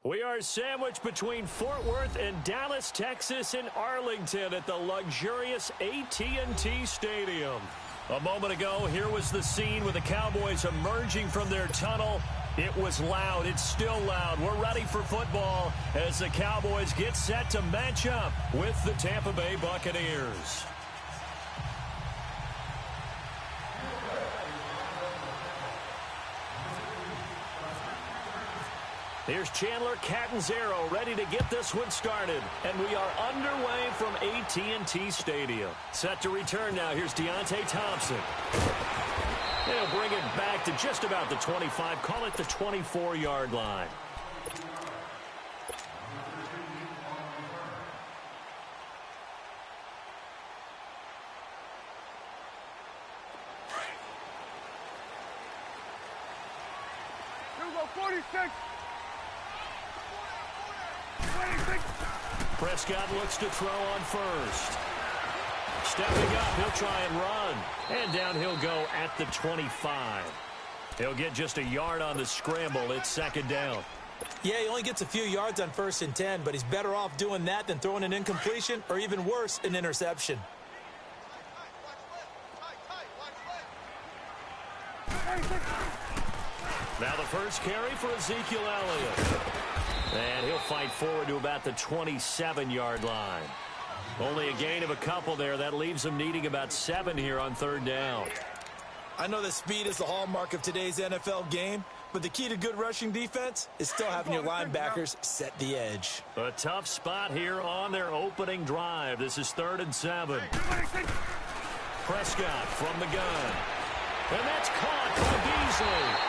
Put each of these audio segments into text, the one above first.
We are sandwiched between Fort Worth and Dallas, Texas, and Arlington at the luxurious AT&T Stadium. A moment ago, here was the scene with the Cowboys emerging from their tunnel. It was loud. It's still loud. We're ready for football as the Cowboys get set to match up with the Tampa Bay Buccaneers. Here's Chandler Catanzaro ready to get this one started. And we are underway from AT&T Stadium. Set to return now. Here's Deontay Thompson. They'll bring it back to just about the 25. Call it the 24-yard line. Here we go, 46. Prescott looks to throw on first. Stepping up, he'll try and run. And down he'll go at the 25. He'll get just a yard on the scramble. It's second down. Yeah, he only gets a few yards on 1st and 10, but he's better off doing that than throwing an incompletion or even worse, an interception. Now the first carry for Ezekiel Elliott. And he'll fight forward to about the 27-yard line. Only a gain of a couple there. That leaves him needing about 7 here on 3rd down. I know that speed is the hallmark of today's NFL game, but the key to good rushing defense is still having your linebackers set the edge. A tough spot here on their opening drive. This is 3rd and 7. Prescott from the gun. And that's caught by Beasley.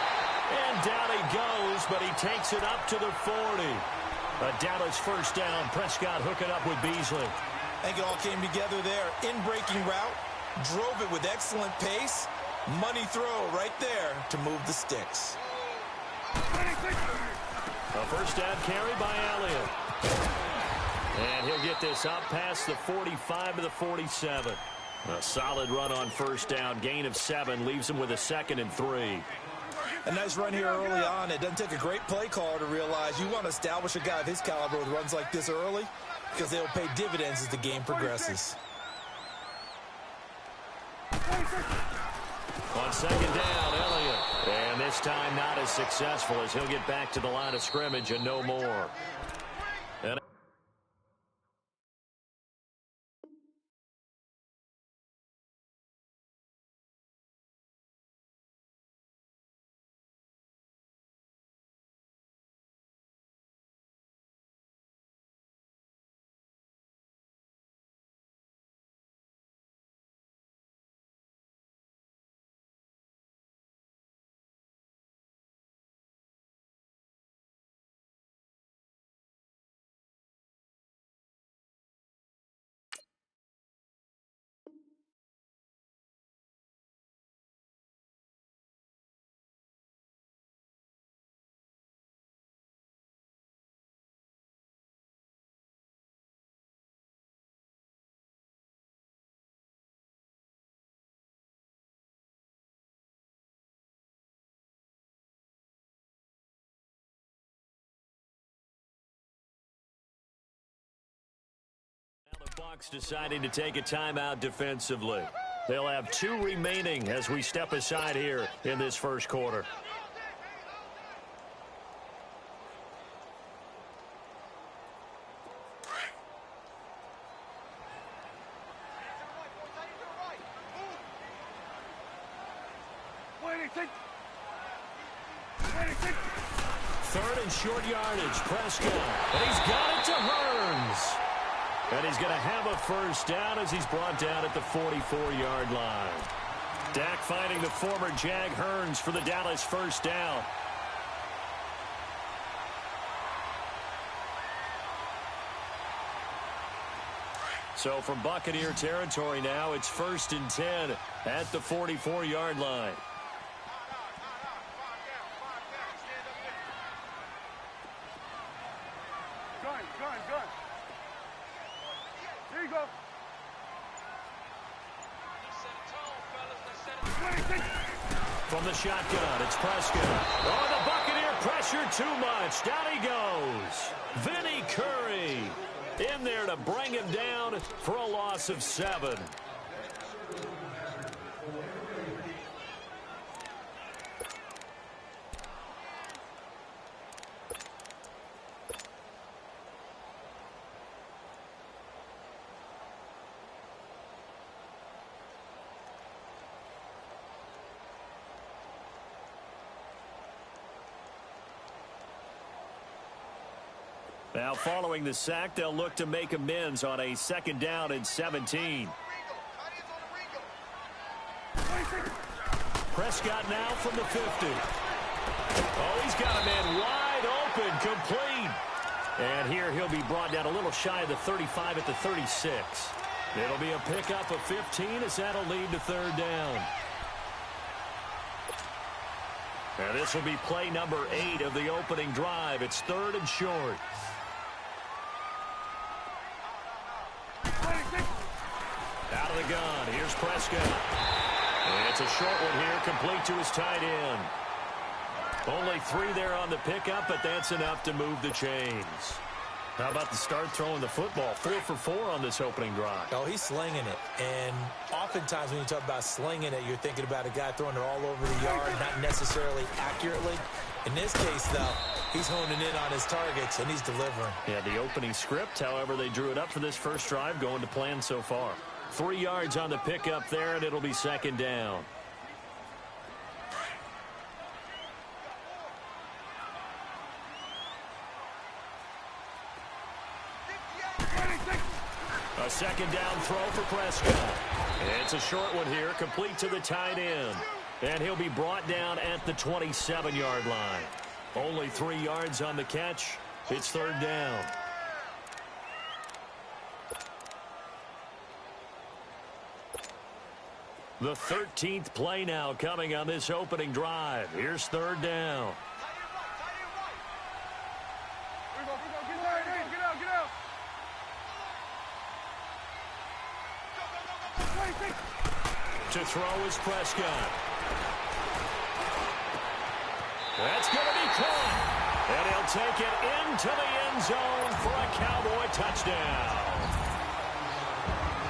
And down he goes, but he takes it up to the 40. A Dallas first down. Prescott hooking up with Beasley. I think it all came together there. In-breaking route, drove it with excellent pace. Money throw right there to move the sticks. A first down carry by Elliott. And he'll get this up past the 45 to the 47. A solid run on first down. Gain of 7 leaves him with a 2nd and 3. A nice run here early on. It doesn't take a great play caller to realize you want to establish a guy of his caliber with runs like this early because they'll pay dividends as the game progresses. On 2nd down, Elliott. And this time not as successful as he'll get back to the line of scrimmage and no more. And Bucs deciding to take a timeout defensively. They'll have 2 remaining as we step aside here in this first quarter. Third and short yardage, Prescott. And he's got it to Hearns. And he's going to have a first down as he's brought down at the 44-yard line. Dak finding the former Jag Hearns for the Dallas first down. So from Buccaneer territory now, it's 1st and 10 at the 44-yard line. Gun. Here you go. From the shotgun, it's Prescott. Oh, the Buccaneer Pressure too much. Down he goes. Vinny Curry in there to bring him down for a loss of 7. Now, following the sack, they'll look to make amends on a 2nd down and 17. Prescott now from the 50. Oh, he's got a man wide open, complete. And here he'll be brought down a little shy of the 35 at the 36. It'll be a pickup of 15 as that'll lead to 3rd down. And this will be play number 8 of the opening drive. It's 3rd and short. Out of the gun. Here's Prescott. And it's a short one here, complete to his tight end. Only 3 there on the pickup, but that's enough to move the chains. How about the start throwing the football? 4 for 4 on this opening drive. Oh, he's slinging it. And oftentimes when you talk about slinging it, you're thinking about a guy throwing it all over the yard, not necessarily accurately. In this case, though, he's honing in on his targets, and he's delivering. Yeah, the opening script, however, they drew it up for this first drive, going to plan so far. 3 yards on the pickup there, and it'll be 2nd down. A 2nd down throw for Prescott. It's a short one here, complete to the tight end. And he'll be brought down at the 27-yard line. Only 3 yards on the catch. It's 3rd down. The 13th play now coming on this opening drive. Here's 3rd down. To throw is Prescott. That's going to be caught. And he'll take it into the end zone for a Cowboy touchdown.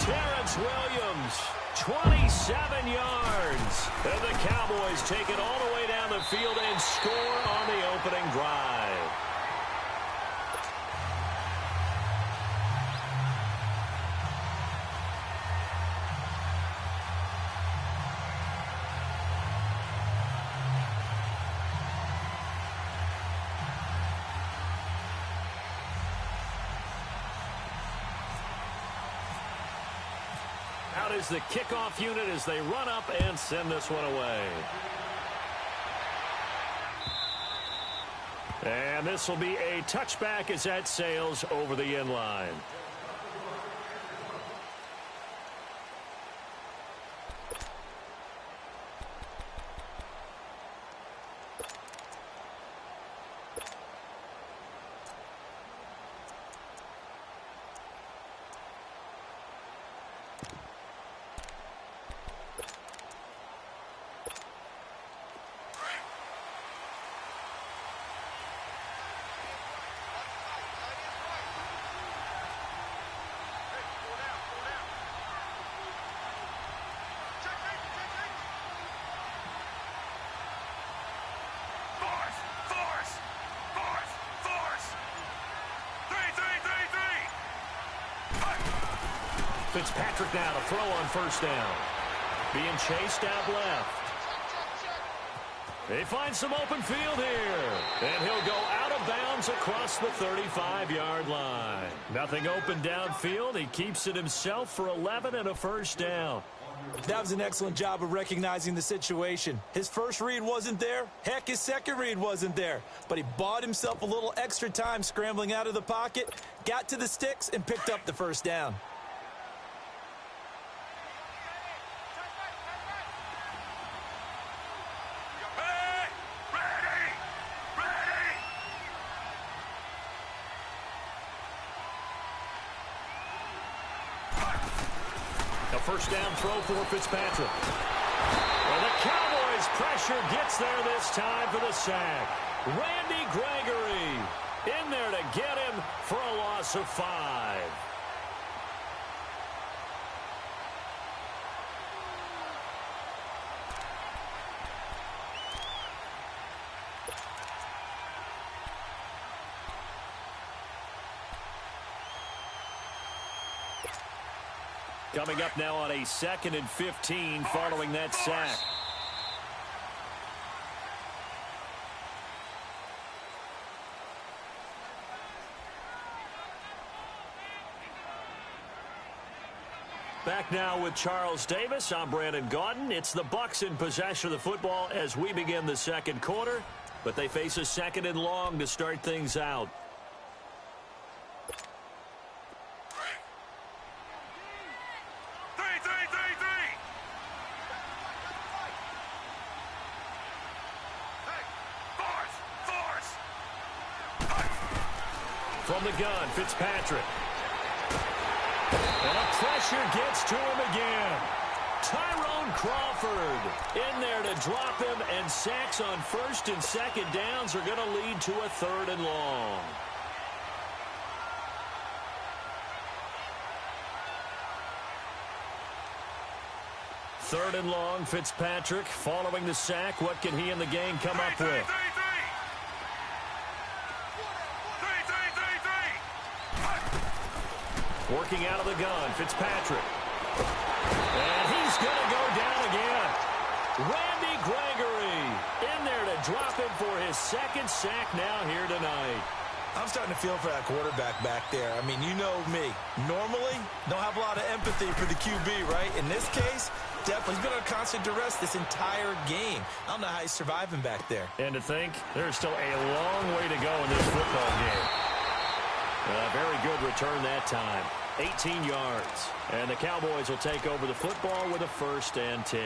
Terrence Williams, 27 yards. And the Cowboys take it all the way down the field and score on the opening drive. Out is the kickoff unit as they run up and send this one away. And this will be a touchback as that sails over the end line. Fitzpatrick now to throw on 1st down. Being chased out left. They find some open field here. And he'll go out of bounds across the 35-yard line. Nothing open downfield. He keeps it himself for 11 and a 1st down. That was an excellent job of recognizing the situation. His first read wasn't there. Heck, his second read wasn't there. But he bought himself a little extra time scrambling out of the pocket, got to the sticks, and picked up the 1st down. First down throw for Fitzpatrick. Well, the Cowboys' pressure gets there this time for the sack. Randy Gregory in there to get him for a loss of 5. Coming up now on a 2nd and 15 following that sack. Back now with Charles Davis. I'm Brandon Gaudin. It's the Bucs in possession of the football as we begin the 2nd quarter, but they face a 2nd and long to start things out. From the gun, Fitzpatrick. And a pressure gets to him again. Tyrone Crawford in there to drop him, and sacks on 1st and 2nd downs are going to lead to a 3rd and long. Third and long, Fitzpatrick following the sack. What can he and the gang come up with? Working out of the gun, Fitzpatrick. And he's going to go down again. Randy Gregory in there to drop him for his 2nd sack now here tonight. I'm starting to feel for that quarterback back there. I mean, you know me. Normally, don't have a lot of empathy for the QB, right? In this case, definitely he's been on constant duress this entire game. I don't know how he's surviving back there. And to think, there's still a long way to go in this football game. A very good return that time. 18 yards. And the Cowboys will take over the football with a 1st and 10.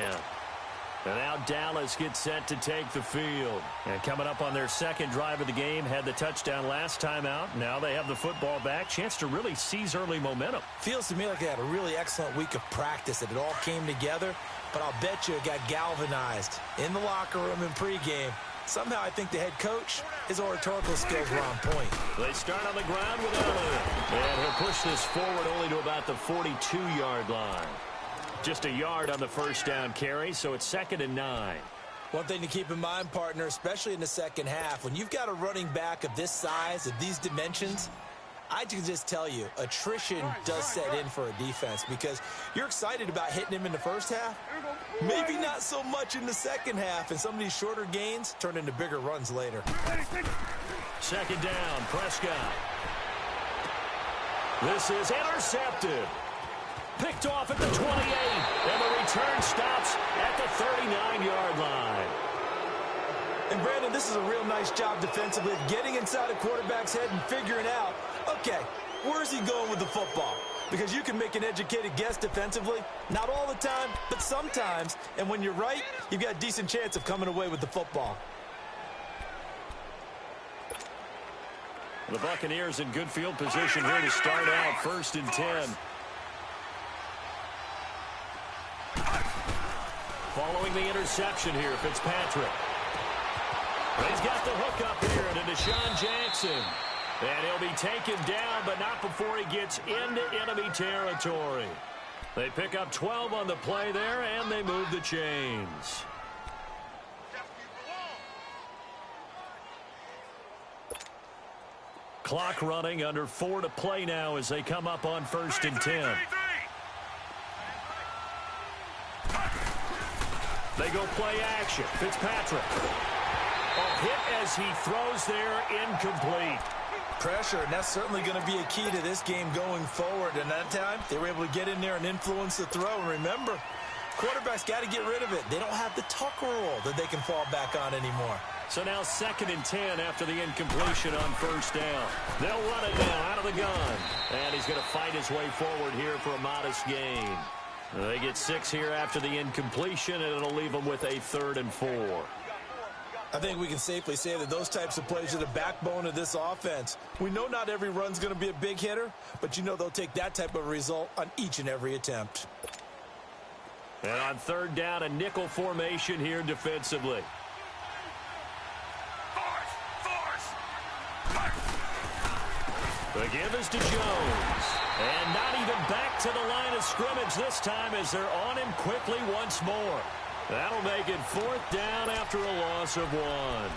And now Dallas gets set to take the field. And coming up on their 2nd drive of the game, had the touchdown last time out. Now they have the football back. Chance to really seize early momentum. Feels to me like they had a really excellent week of practice, that it all came together. But I'll bet you it got galvanized in the locker room in pregame. Somehow I think the head coach, his oratorical skills were on point. They start on the ground with Elliott. And he'll push this forward only to about the 42-yard line. Just a yard on the 1st down carry, so it's 2nd and 9. One thing to keep in mind, partner, especially in the 2nd half, when you've got a running back of this size, of these dimensions, I can just tell you, attrition does set in for a defense, because you're excited about hitting him in the 1st half. Maybe not so much in the 2nd half, and some of these shorter gains turn into bigger runs later. 2nd down, Prescott. This is intercepted. Picked off at the 28, and the return stops at the 39-yard line. And Brandon, this is a real nice job defensively of getting inside a quarterback's head and figuring out, okay, where's he going with the football? Because you can make an educated guess defensively, not all the time, but sometimes. And when you're right, you've got a decent chance of coming away with the football. The Buccaneers in good field position here to start out 1st and 10. Following the interception here, Fitzpatrick. He's got the hook up here to Deshaun Jackson. And he'll be taken down, but not before he gets into enemy territory. They pick up 12 on the play there, and they move the chains. Clock running, under 4 to play now as they come up on 1st and 10. They go play action. Fitzpatrick. A hit as he throws there, incomplete. Pressure, and that's certainly going to be a key to this game going forward. And that time, they were able to get in there and influence the throw. And remember, quarterbacks got to get rid of it. They don't have the tuck rule that they can fall back on anymore. So now 2nd and 10 after the incompletion on 1st down. They'll run it now out of the gun. And he's going to fight his way forward here for a modest gain. They get 6 here after the incompletion, and it'll leave them with a 3rd and 4. I think we can safely say that those types of plays are the backbone of this offense. We know not every run's going to be a big hitter, but you know they'll take that type of result on each and every attempt. And on 3rd down, a nickel formation here defensively. The give is to Jones. And not even back to the line of scrimmage this time as they're on him quickly once more. That'll make it 4th down after a loss of 1.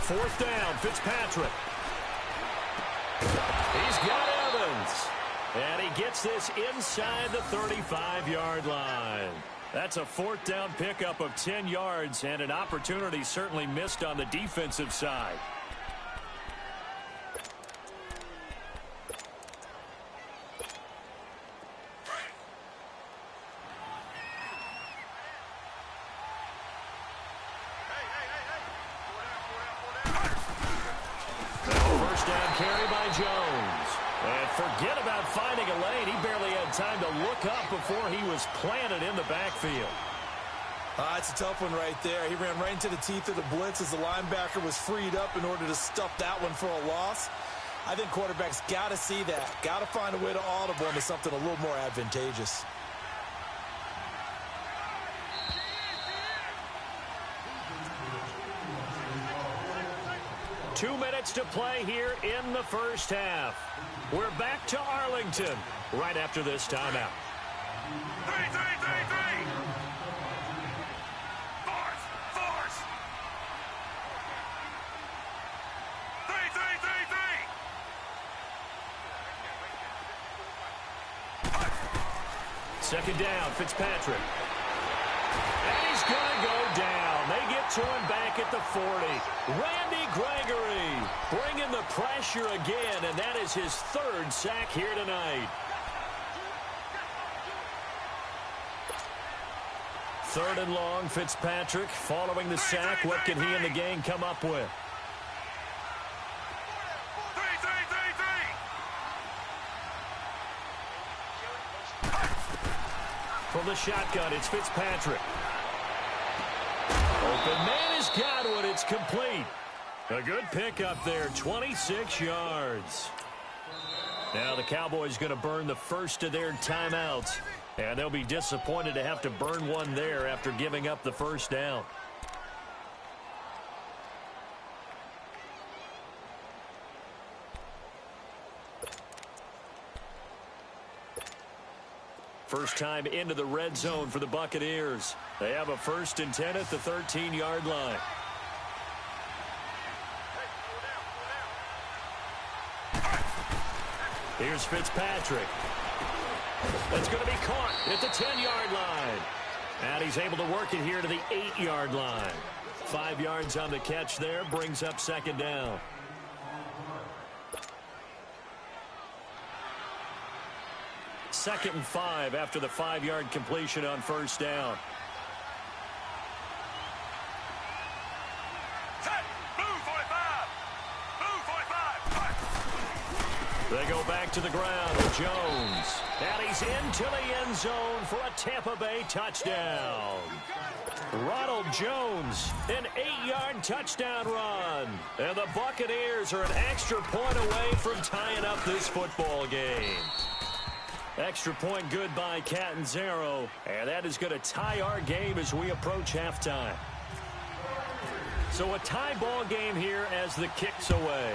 Fourth down, Fitzpatrick. He's got Evans. And he gets this inside the 35-yard line. That's a 4th down pickup of 10 yards and an opportunity certainly missed on the defensive side. Forget about finding a lane. He barely had time to look up before he was planted in the backfield. It's a tough one right there. He ran right into the teeth of the blitz as the linebacker was freed up in order to stuff that one for a loss. I think quarterbacks got to see that. Got to find a way to audible into something a little more advantageous. Two minutes to play here in the first half. We're back to Arlington right after this timeout. 3. Force. 3. Second down, Fitzpatrick. And he's going to go down. They get to him back at the 40. Randy Gregory bringing the pressure again, and that is his 3rd sack here tonight. 3rd and long, Fitzpatrick following the sack. What can he and the gang come up with? 3. From the shotgun, it's Fitzpatrick. Open man has got one. It's complete. A good pickup there, 26 yards. Now the Cowboys going to burn the first of their timeouts. And they'll be disappointed to have to burn one there after giving up the first down. First time into the red zone for the Buccaneers. They have a 1st and 10 at the 13-yard line. Here's Fitzpatrick. That's going to be caught at the 10-yard line. And he's able to work it here to the 8-yard line. 5 yards on the catch there, brings up 2nd down. Second and 5 after the 5-yard completion on first down. They go back to the ground with Jones. And he's into the end zone for a Tampa Bay touchdown. Ronald Jones, an 8-yard touchdown run. And the Buccaneers are an extra point away from tying up this football game. Extra point good by Catanzaro. And that is going to tie our game as we approach halftime. So a tie ball game here as the kick's away.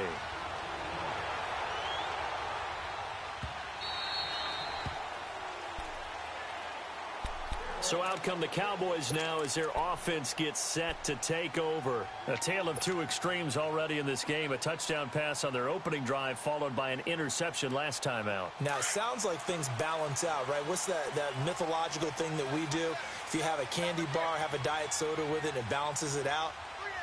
So out come the Cowboys now as their offense gets set to take over. A tale of two extremes already in this game. A touchdown pass on their opening drive followed by an interception last time out. Now, it sounds like things balance out, right? What's that mythological thing that we do? If you have a candy bar, have a diet soda with it, and it balances it out.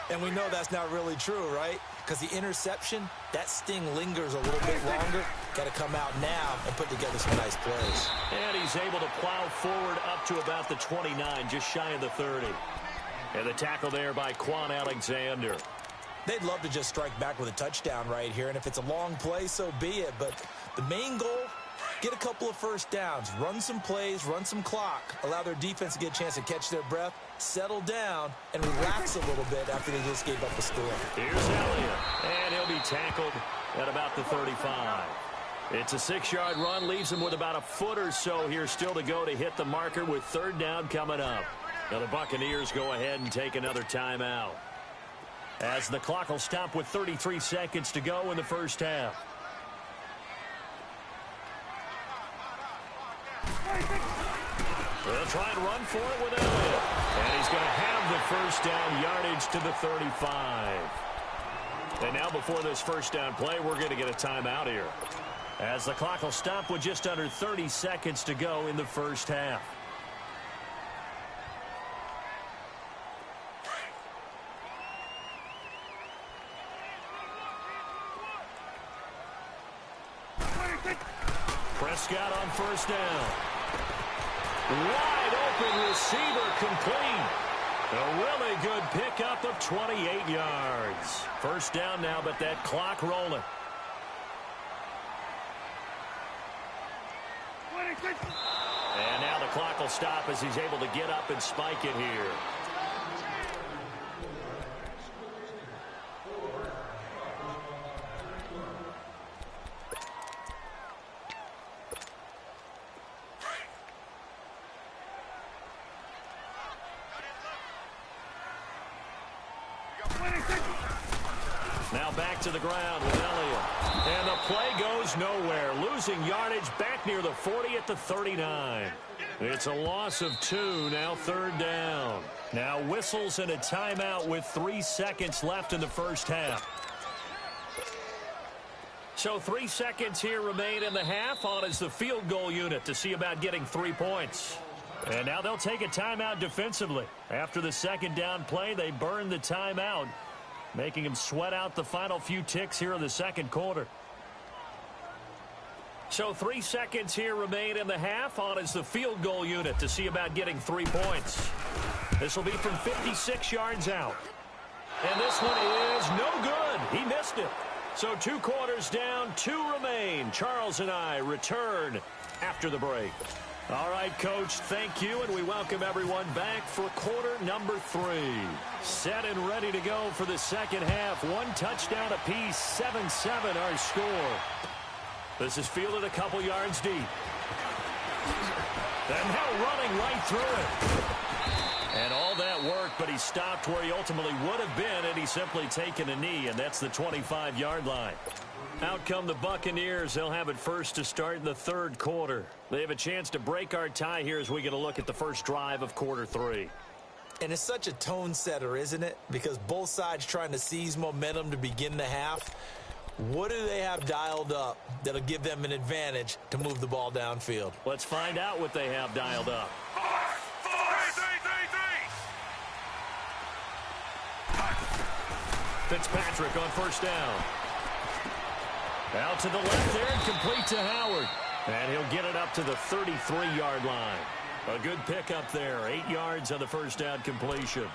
And we know that's not really true, right? Because the interception, that sting lingers a little bit longer. Got to come out now and put together some nice plays. And he's able to plow forward up to about the 29, just shy of the 30. And the tackle there by Quan Alexander. They'd love to just strike back with a touchdown right here. And if it's a long play, so be it. But the main goal, get a couple of first downs, run some plays, run some clock, allow their defense to get a chance to catch their breath, settle down, and relax a little bit after they just gave up a score. Here's Elliott, and he'll be tackled at about the 35. It's a 6-yard run, leaves him with about a foot or so here still to go to hit the marker with third down coming up. Now the Buccaneers go ahead and take another timeout, as the clock will stop with 33 seconds to go in the first half. They'll try and run for it with Elliott. And he's going to have the first down, yardage to the 35. And now before this first down play, we're going to get a timeout here, as the clock will stop with just under 30 seconds to go in the first half. Prescott on first down. Wide open receiver complete. A really good pickup of 28 yards. First down now, but that clock rolling. And now the clock will stop as he's able to get up and spike it here. Now back to the ground with Elliott. And the play goes nowhere. Losing yardage back near the 40 at the 39. It's a loss of 2, now third down. Now whistles and a timeout with 3 seconds left in the first half. So 3 seconds here remain in the half. On is the field goal unit to see about getting 3 points. And now they'll take a timeout defensively. After the second down play, they burn the timeout, making him sweat out the final few ticks here in the second quarter. So 3 seconds here remain in the half. On is the field goal unit to see about getting 3 points. This will be from 56 yards out. And this one is no good. He missed it. So 2 quarters down, 2 remain. Charles and I return after the break. All right, Coach, thank you, and we welcome everyone back for quarter number 3. Set and ready to go for the second half. 1 touchdown apiece, 7-7 our score. This is fielded a couple yards deep. And now running right through it. And all that work, but he stopped where he ultimately would have been, and he's simply taken a knee, and that's the 25-yard line. Out come the Buccaneers. They'll have it first to start in the third quarter. They have a chance to break our tie here as we get a look at the first drive of quarter 3. And it's such a tone setter, isn't it? Because both sides trying to seize momentum to begin the half. What do they have dialed up that'll give them an advantage to move the ball downfield? Let's find out what they have dialed up. Fitzpatrick on first down. Out to the left there and complete to Howard. And he'll get it up to the 33-yard line. A good pickup there. 8 yards on the first down completion.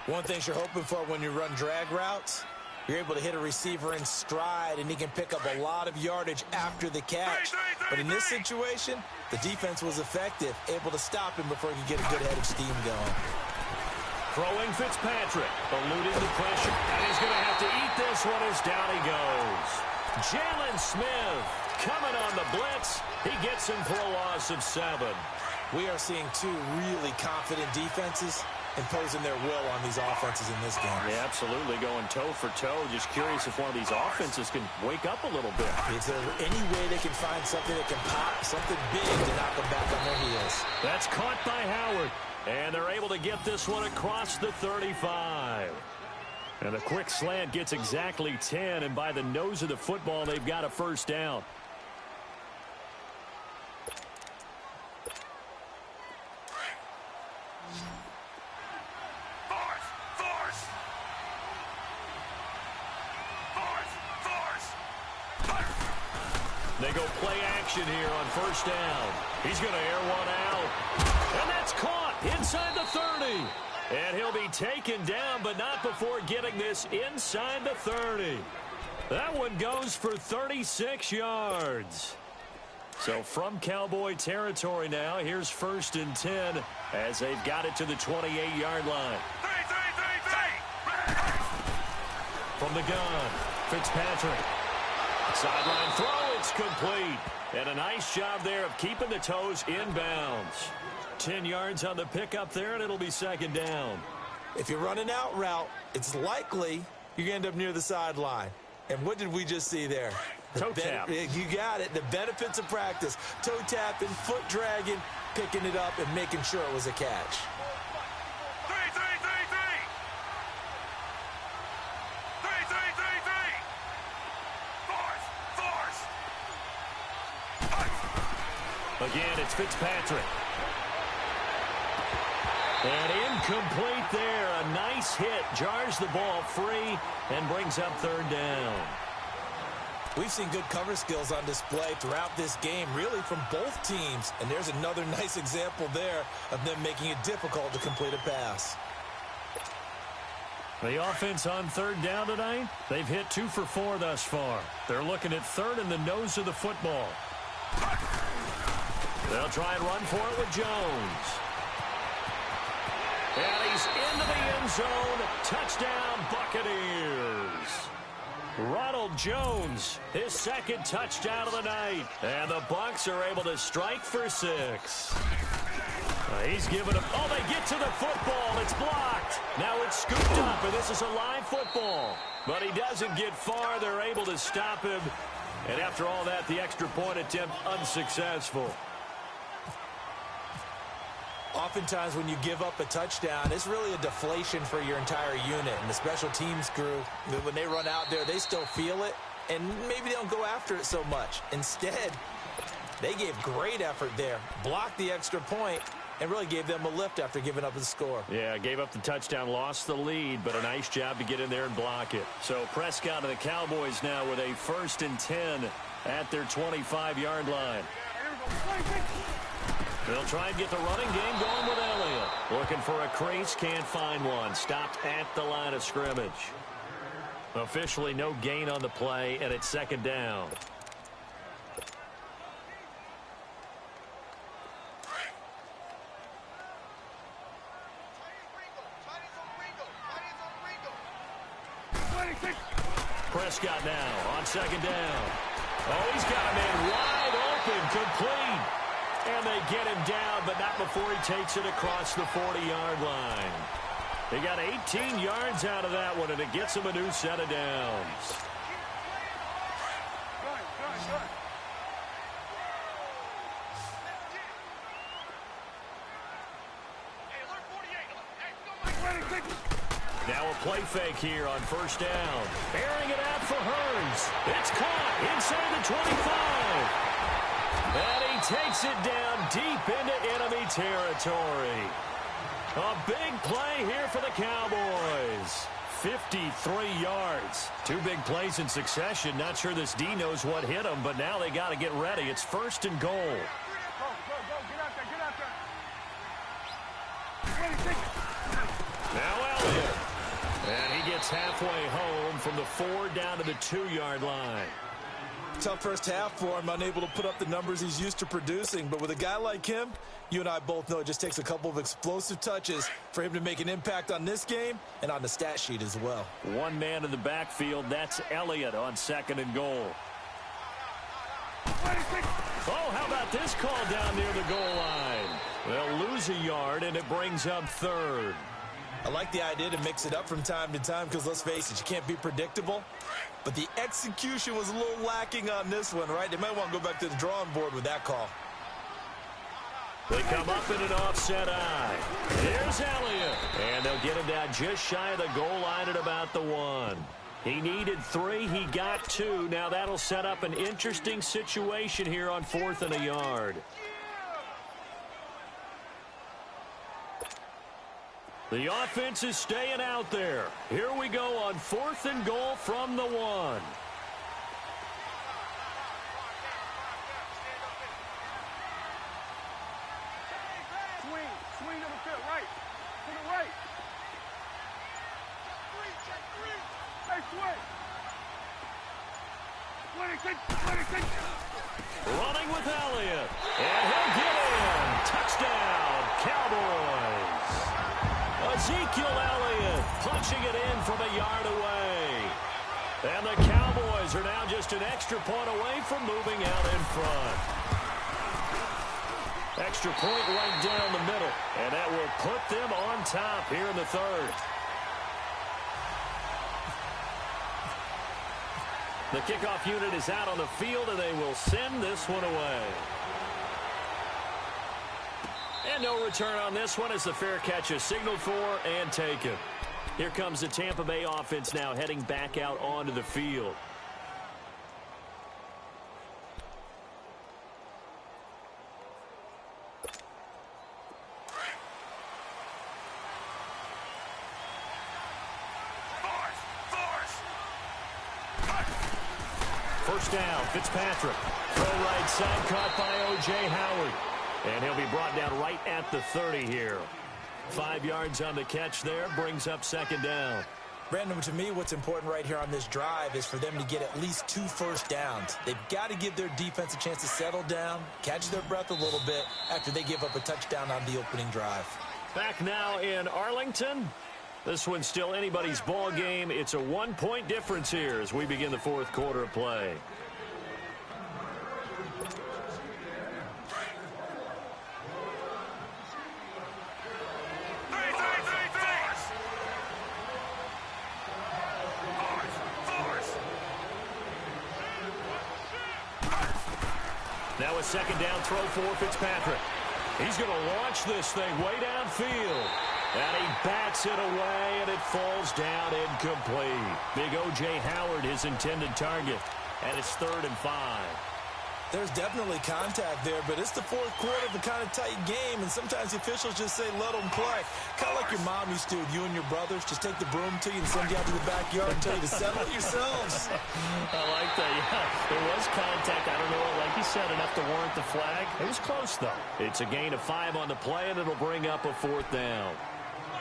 One thing you're hoping for when you run drag routes, you're able to hit a receiver in stride, and he can pick up a lot of yardage after the catch. But in this situation, the defense was effective, able to stop him before he could get a good head of steam going. Throwing Fitzpatrick, eluding the pressure. And he's going to have to eat this one as down he goes. Jalen Smith coming on the blitz. He gets him for a loss of 7. We are seeing 2 really confident defenses imposing their will on these offenses in this game. Yeah, absolutely, going toe for toe. Just curious if one of these offenses can wake up a little bit. Is there any way they can find something that can pop, something big to knock them back on their heels? That's caught by Howard. And they're able to get this one across the 35. And a quick slant gets exactly 10, and by the nose of the football, they've got a first down. They go play action here on first down. He's going to air one out. And that's caught inside the 30. And he'll be taken down, but not before getting this inside the 30. That one goes for 36 yards. So from Cowboy territory now, here's 1st and 10 as they've got it to the 28-yard line. From the gun, Fitzpatrick. Sideline throw, it's complete. And a nice job there of keeping the toes inbounds. 10 yards on the pickup there, and it'll be 2nd down. If you're running out route, it's likely you're going to end up near the sideline. And what did we just see there? Toe tap. You got it. The benefits of practice. Toe tapping, foot dragging, picking it up, and making sure it was a catch. Again, it's Fitzpatrick. And incomplete there. A nice hit. Jars the ball free and brings up 3rd down. We've seen good cover skills on display throughout this game, really from both teams. And there's another nice example there of them making it difficult to complete a pass. The offense on 3rd down tonight, they've hit 2 for 4 thus far. They're looking at 3rd in the nose of the football. They'll try and run for it with Jones. And he's into the end zone. Touchdown, Buccaneers. Ronald Jones, his 2nd touchdown of the night. And the Bucs are able to strike for 6. He's given up. Oh, they get to the football. It's blocked. Now it's scooped up, and this is a live football. But he doesn't get far. They're able to stop him. And after all that, the extra point attempt unsuccessful. Oftentimes when you give up a touchdown, it's really a deflation for your entire unit. And the special teams crew, when they run out there, they still feel it. And maybe they don't go after it so much. Instead, they gave great effort there, blocked the extra point, and really gave them a lift after giving up the score. Yeah, gave up the touchdown, lost the lead, but a nice job to get in there and block it. So Prescott and the Cowboys now with a 1st and 10 at their 25-yard line. They'll try and get the running game going with Elliott. Looking for a crease, can't find one. Stopped at the line of scrimmage. Officially no gain on the play, and it's 2nd down. Prescott now on 2nd down. Oh, he's got a man wide open, complete. And they get him down, but not before he takes it across the 40-yard line. They got 18 yards out of that one, and it gets him a new set of downs. Now a play fake here on 1st down. Airing it out for Hurns. It's caught inside the 25. And he takes it down deep into enemy territory. A big play here for the Cowboys. 53 yards. 2 big plays in succession. Not sure this D knows what hit him, but now they got to get ready. It's 1st and goal. Now Elliott. And he gets halfway home from the 4 down to the 2-yard line. Tough first half for him, unable to put up the numbers he's used to producing. But with a guy like him, you and I both know it just takes a couple of explosive touches for him to make an impact on this game and on the stat sheet as well. 1 man in the backfield. That's Elliott on 2nd and goal. Oh, how about this call down near the goal line? They'll lose a yard, and it brings up 3rd. I like the idea to mix it up from time to time because, let's face it, you can't be predictable. But the execution was a little lacking on this one, right? They might want to go back to the drawing board with that call. They come up in an offset eye. Here's Elliott. And they'll get him down just shy of the goal line at about the 1. He needed 3. He got 2. Now that'll set up an interesting situation here on 4th and a yard. The offense is staying out there. Here we go on 4th and goal from the 1. Swing to the field, right. To the right. Hey, swing. Running with Elliott. And he'll get in. Touchdown, Cowboys. Ezekiel Elliott punching it in from a yard away. And the Cowboys are now just an extra point away from moving out in front. Extra point right down the middle. And that will put them on top here in the 3rd. The kickoff unit is out on the field, and they will send this one away. And no return on this one as the fair catch is signaled for and taken. Here comes the Tampa Bay offense now heading back out onto the field. First down, Fitzpatrick. Throw right side, caught by O.J. Howard. And he'll be brought down right at the 30 here. 5 yards on the catch there, brings up 2nd down. Brandon, to me, what's important right here on this drive is for them to get at least 2 first downs. They've got to give their defense a chance to settle down, catch their breath a little bit after they give up a touchdown on the opening drive. Back now in Arlington. This one's still anybody's ball game. It's a 1-point difference here as we begin the 4th quarter of play. Now a 2nd down throw for Fitzpatrick. He's going to launch this thing way downfield. And he bats it away, and it falls down incomplete. Big O.J. Howard, his intended target, and it's 3rd and 5. There's definitely contact there, but it's the 4th quarter of a kind of tight game, and sometimes the officials just say, let them play. Kind of like your mom used to with you and your brothers. Just take the broom to you and send you out to the backyard and tell you to settle it yourselves. I like that, yeah. There was contact. I don't know, like you said, enough to warrant the flag. It was close, though. It's a gain of 5 on the play, and it'll bring up a 4th down.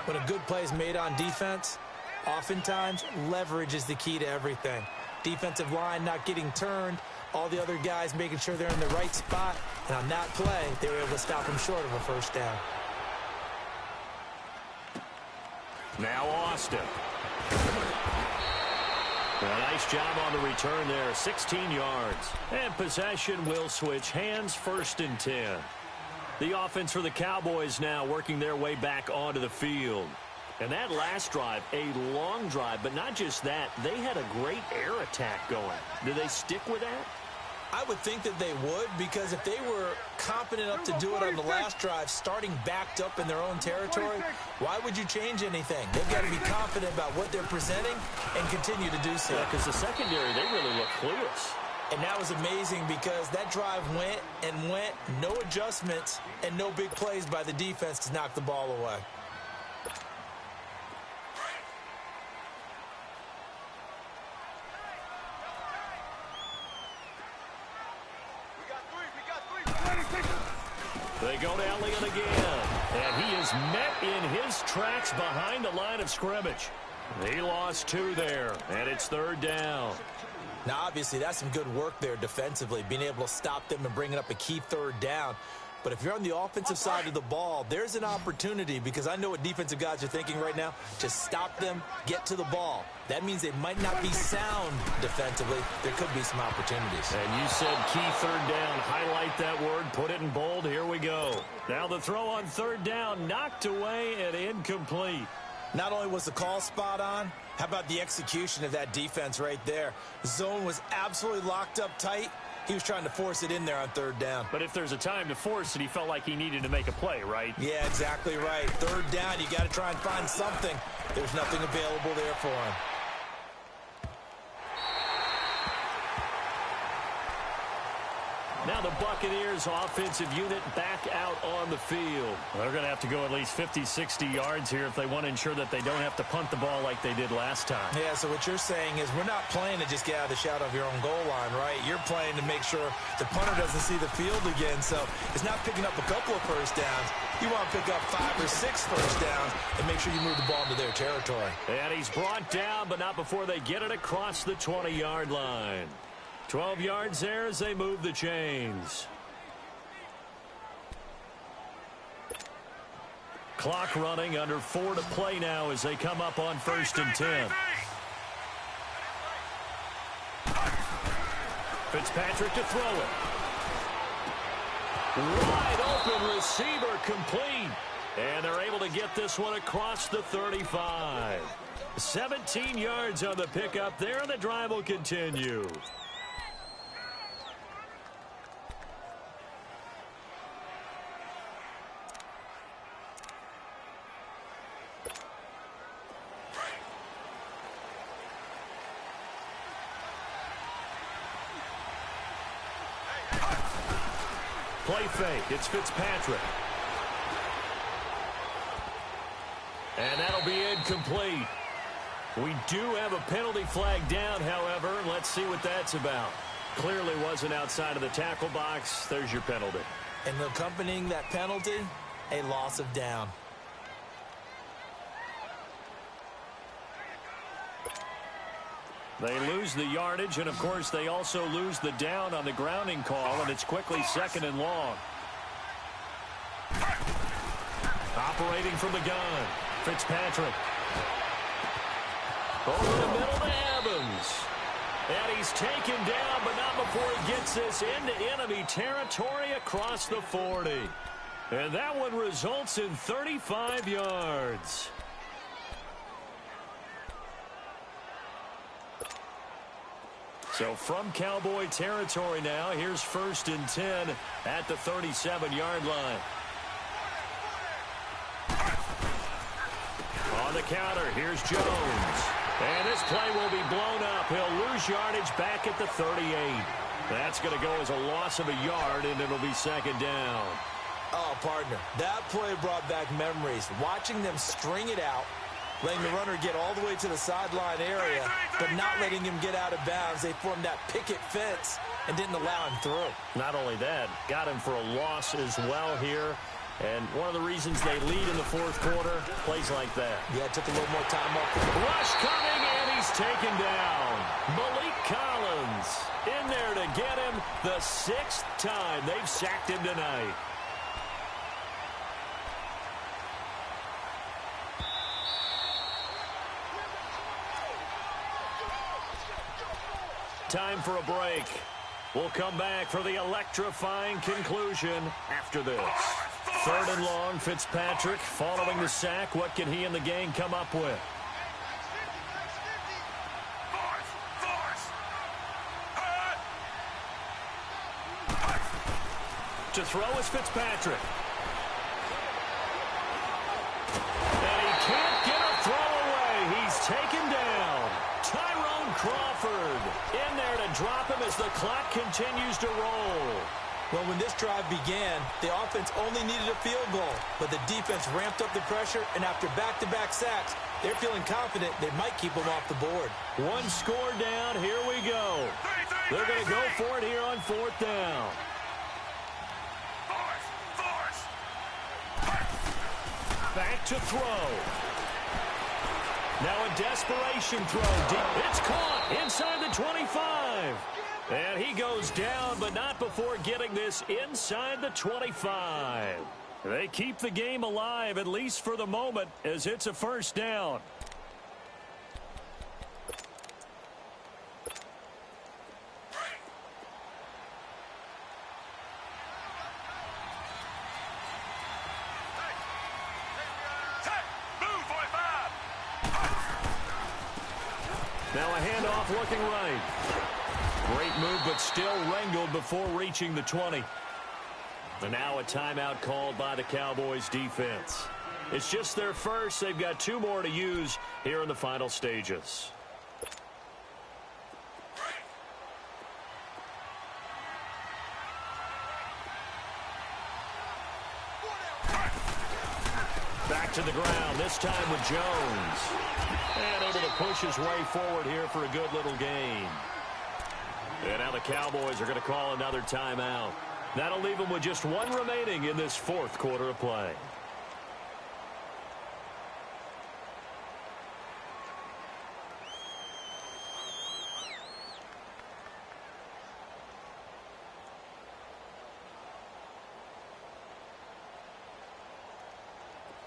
When a good play is made on defense, oftentimes leverage is the key to everything. Defensive line not getting turned, all the other guys making sure they're in the right spot, and on that play, they were able to stop them short of a first down. Now Austin. A nice job on the return there, 16 yards. And possession will switch hands, 1st and 10. The offense for the Cowboys now working their way back onto the field. And that last drive, a long drive, but not just that, they had a great air attack going. Do they stick with that? I would think that they would, because if they were competent enough to do it on the last drive, starting backed up in their own territory, why would you change anything? They've got to be confident about what they're presenting and continue to do so. Yeah, because the secondary, they really look clueless. And that was amazing because that drive went and went, no adjustments, and no big plays by the defense to knock the ball away. They go to Elliott again, and he is met in his tracks behind the line of scrimmage. He lost 2 there, and it's 3rd down. Now, obviously, that's some good work there defensively, being able to stop them and bringing up a key 3rd down. But if you're on the offensive side of the ball, there's an opportunity, because I know what defensive guys are thinking right now, to stop them, get to the ball. That means they might not be sound defensively. There could be some opportunities. And you said key 3rd down. Highlight that word. Put it in bold. Here we go. Now the throw on 3rd down, knocked away and incomplete. Not only was the call spot on, how about the execution of that defense right there? The zone was absolutely locked up tight, He was trying to force it in there on third down. But if there's a time to force it, he felt like he needed to make a play, right? Yeah, exactly right. Third down, you got to try and find something. There's nothing available there for him. Now the Buccaneers offensive unit back out on the field. They're going to have to go at least 50, 60 yards here if they want to ensure that they don't have to punt the ball like they did last time. Yeah, so what you're saying is we're not playing to just get out of the shadow of your own goal line, right? You're playing to make sure the punter doesn't see the field again. So it's not picking up a couple of first downs. You want to pick up 5 or 6 first downs and make sure you move the ball into their territory. And he's brought down, but not before they get it across the 20-yard line. 12 yards there as they move the chains. Clock running, under 4 to play now as they come up on 1st and 10. Fitzpatrick to throw it. Wide open receiver complete. And they're able to get this one across the 35. 17 yards on the pickup there, and the drive will continue. Play fake. It's Fitzpatrick. And that'll be incomplete. We do have a penalty flag down, however. Let's see what that's about. Clearly wasn't outside of the tackle box. There's your penalty. And accompanying that penalty, a loss of down. They lose the yardage, and, of course, they also lose the down on the grounding call, and it's quickly 2nd and long. Operating from the gun, Fitzpatrick. Over the middle to Evans. And he's taken down, but not before he gets this into enemy territory across the 40. And that one results in 35 yards. So from Cowboy territory now, here's 1st and 10 at the 37-yard line. On the counter, here's Jones. And this play will be blown up. He'll lose yardage back at the 38. That's going to go as a loss of a yard, and it'll be 2nd down. Oh, partner, that play brought back memories. Watching them string it out, letting the runner get all the way to the sideline area, but not letting him get out of bounds. They formed that picket fence and didn't allow him through. Not only that, got him for a loss as well here. And one of the reasons they lead in the 4th quarter, plays like that. Yeah, it took a little more time off. Rush coming, and he's taken down. Malik Collins in there to get him the 6th time they've sacked him tonight. Time for a break. We'll come back for the electrifying conclusion after this. 3rd and long, Fitzpatrick following the sack. What can he and the gang come up with? To throw is Fitzpatrick. And he can't get a throw away. He's taken down. Crawford in there to drop him as the clock continues to roll. Well, when this drive began, the offense only needed a field goal, but the defense ramped up the pressure, and after back-to-back sacks, they're feeling confident they might keep them off the board. One score down. Here we go. They're going to go for it here on 4th down. Back to throw. Now a desperation throw deep. It's caught inside the 25. And he goes down, but not before getting this inside the 25. They keep the game alive, at least for the moment, as it's a 1st down. Now a handoff looking right. Great move, but still wrangled before reaching the 20. And now a timeout called by the Cowboys defense. It's just their first. They've got 2 more to use here in the final stages. Back to the ground, this time with Jones. And able to push his way forward here for a good little gain. And now the Cowboys are going to call another timeout. That'll leave them with just 1 remaining in this 4th quarter of play.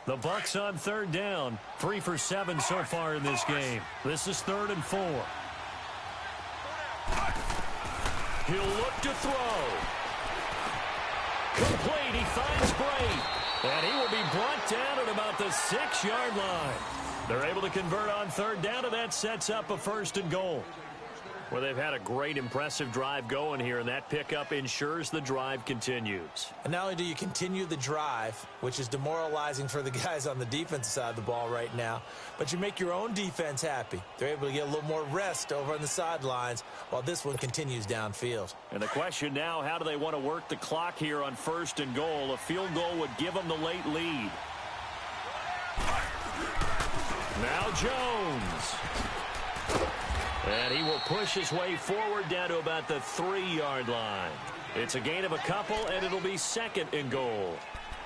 The Bucs on 3rd down. 3 for 7 so far in this game. This is 3rd and 4. He'll look to throw. Complete. He finds Bray. And he will be brought down at about the 6-yard line. They're able to convert on 3rd down, and that sets up a 1st and goal. Well, they've had a great, impressive drive going here, and that pickup ensures the drive continues. And not only do you continue the drive, which is demoralizing for the guys on the defensive side of the ball right now, but you make your own defense happy. They're able to get a little more rest over on the sidelines while this one continues downfield. And the question now, how do they want to work the clock here on 1st and goal? A field goal would give them the late lead. Now Jones. And he will push his way forward down to about the 3-yard line. It's a gain of a couple, and it'll be 2nd and goal.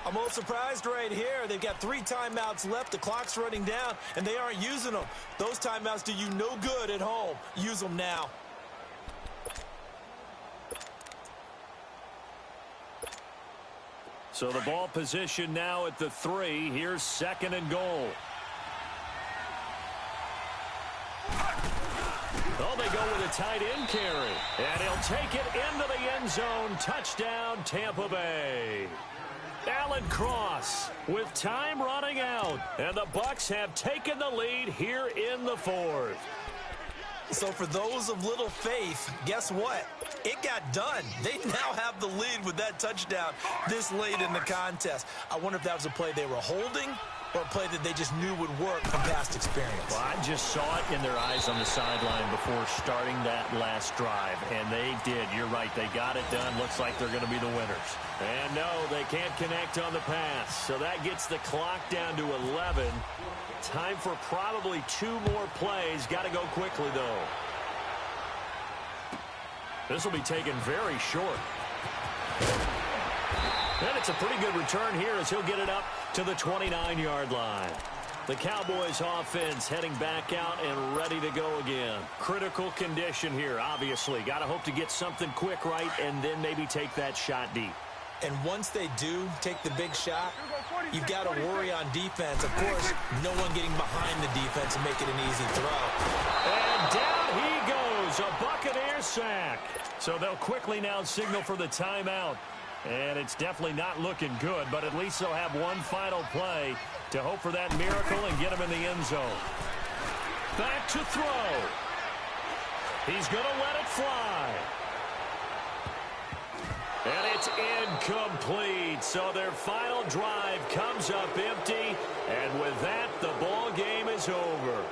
I'm a little surprised right here. They've got 3 timeouts left. The clock's running down, and they aren't using them. Those timeouts do you no good at home. Use them now. So the ball position now at the 3. Here's 2nd and goal. Oh, they go with a tight end carry. And he'll take it into the end zone. Touchdown, Tampa Bay. Alan Cross with time running out. And the Bucs have taken the lead here in the 4th. So for those of little faith, guess what? It got done. They now have the lead with that touchdown this late in the contest. I wonder if that was a play they were holding or a play that they just knew would work from past experience. Well, I just saw it in their eyes on the sideline before starting that last drive, and they did. You're right. They got it done. Looks like they're going to be the winners. And no, they can't connect on the pass. So that gets the clock down to 11. Time for probably 2 more plays. Got to go quickly, though. This will be taken very short. And it's a pretty good return here as he'll get it up to the 29-yard line. The Cowboys offense heading back out and ready to go again. Critical condition here, obviously. Got to hope to get something quick right and then maybe take that shot deep. And once they do take the big shot, you've got to worry on defense. Of course, no one getting behind the defense and make it an easy throw. And down he goes, a Buccaneer sack. So they'll quickly now signal for the timeout. And it's definitely not looking good, but at least they'll have one final play to hope for that miracle and get him in the end zone. Back to throw. He's going to let it fly. And it's incomplete. So their final drive comes up empty. And with that, the ball game is over.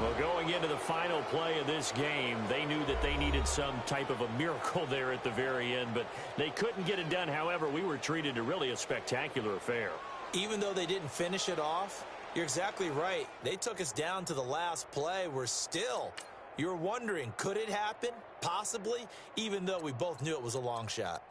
Well, going into the final play of this game, they knew that they needed some type of a miracle there at the very end, but they couldn't get it done. However, we were treated to really a spectacular affair. Even though they didn't finish it off, you're exactly right. They took us down to the last play. We're still, you're wondering, could it happen? Possibly, even though we both knew it was a long shot.